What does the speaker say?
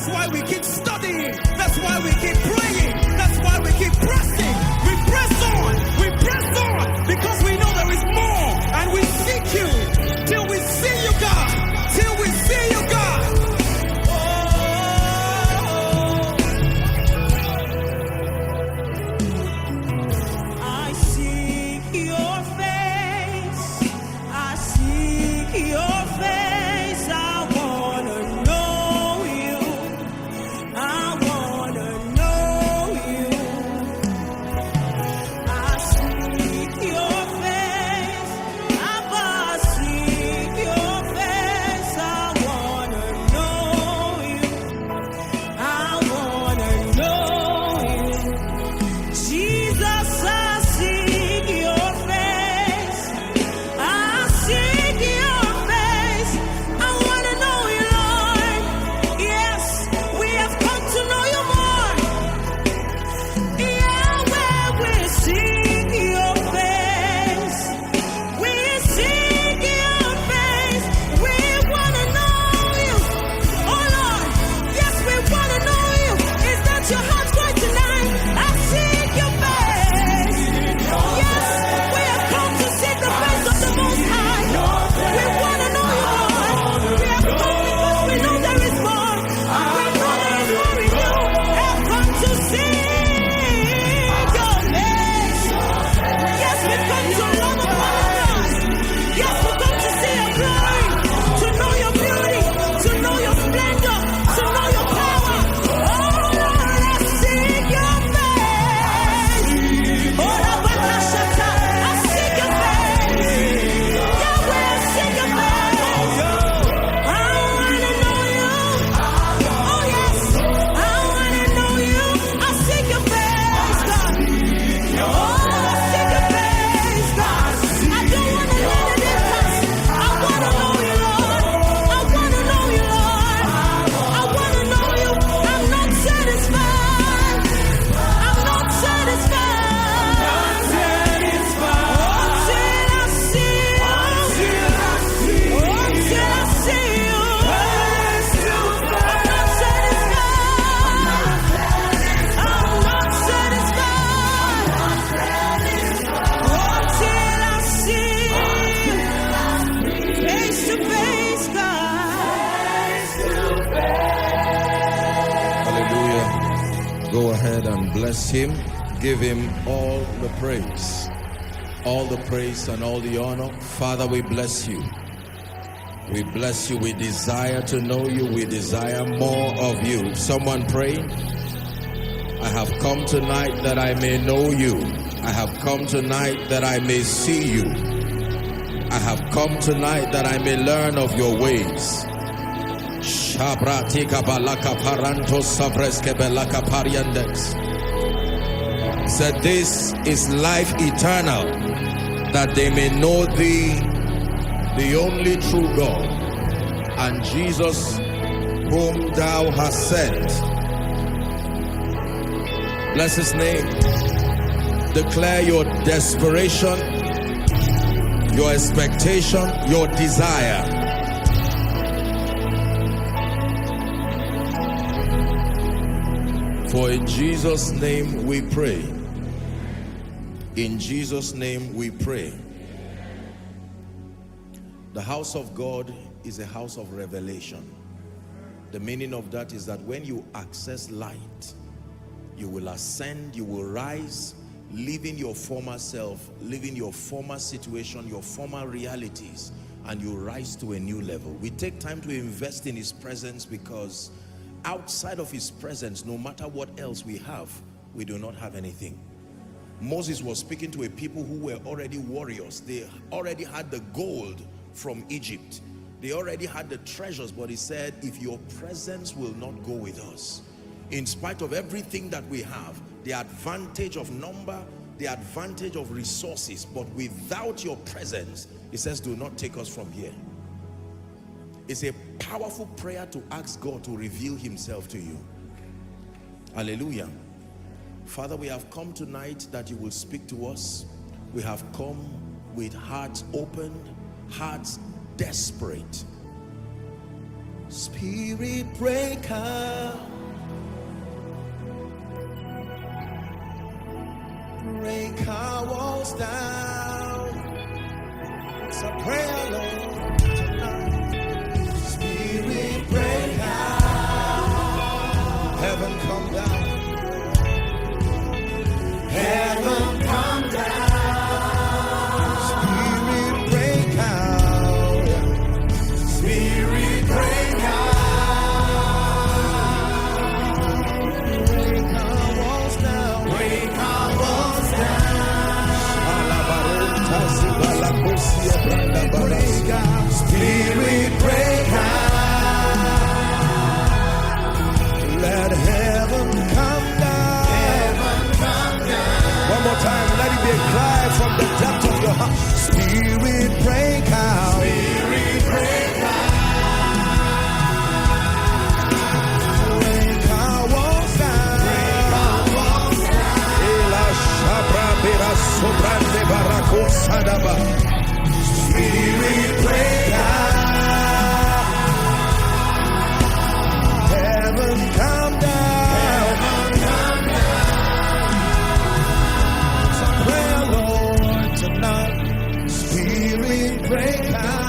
why we keep studying. That's why we keep praying. That's why we keep pressing. We press on. We press on because we know there is more. And we seek you till we see you, God. Till we see you, God. I seek your face. I seek your face. I wanna know you. I wanna know you. I seek your face. I seek your face. I wanna know you. I wanna know you. Jesus, I seek your face. I seek your face. I wanna know you, Lord. Yes, we have come to know you more. Yahweh, we seek your face. We seek your face. We wanna know you. Oh Lord, yes, we wanna know you. Is that your heart cry tonight? I seek your face. Yes, we have come to seek the face of the Most High. We wanna know you, Lord. We have come because we know there is more. We know there is more in you. Have come to seek your face. Yes, we come to love upon us. Yes, we come to see your glory, to know your beauty, to know your splendor, to know your power. Oh Lord, I seek your face. Oh, Rabakashata, I seek your face. Yahweh, I seek your face. I wanna know you. Oh yes, I wanna know you. I seek your face, God. Oh, I seek your face, God. I don't wanna let it pass. I wanna know you, Lord. I wanna know you, Lord. I wanna know you. I'm not satisfied. I'm not satisfied. Until I see you. Until I see you. I'm not satisfied. I'm not satisfied. Until I see you. Face to face, God. Hallelujah. Go ahead and bless him. Give him all the praise. All the praise and all the honor. Father, we bless you. We bless you. We desire to know you. We desire more of you. Someone pray. I have come tonight that I may know you. I have come tonight that I may see you. I have come tonight that I may learn of your ways. Shabratika balaka paranto savreske belaka pariandex. Said this is life eternal, that they may know thee, the only true God, and Jesus whom thou hast sent. Bless his name. Declare your desperation, your expectation, your desire. For in Jesus' name we pray. In Jesus' name we pray. The house of God is a house of revelation. The meaning of that is that when you access light, you will ascend, you will rise, leaving your former self, leaving your former situation, your former realities, and you rise to a new level. We take time to invest in his presence because outside of his presence, no matter what else we have, we do not have anything. Moses was speaking to a people who were already warriors. They already had the gold from Egypt. They already had the treasures, but he said, if your presence will not go with us, in spite of everything that we have, the advantage of number, the advantage of resources, but without your presence, he says, do not take us from here. It's a powerful prayer to ask God to reveal himself to you. Hallelujah. Father, we have come tonight that you will speak to us. We have come with hearts open, hearts desperate. Spirit breaker, break our walls down. It's a prayer, Lord, tonight. Spirit breaker, heaven come down. Heaven come down. Spirit break out. Spirit break out. Break our walls down. Break our walls down. Spirit break out. Let heaven come down. Heaven come down. One more time, let it be a cry from the depth of your heart. Spirit break out. Spirit break out. Break our walls down. Break our walls down. Ela shabra bera sobrande barako sadaba. Spirit break out. Heaven come down. Heaven come down. Prayer, Lord, tonight. Spirit break out.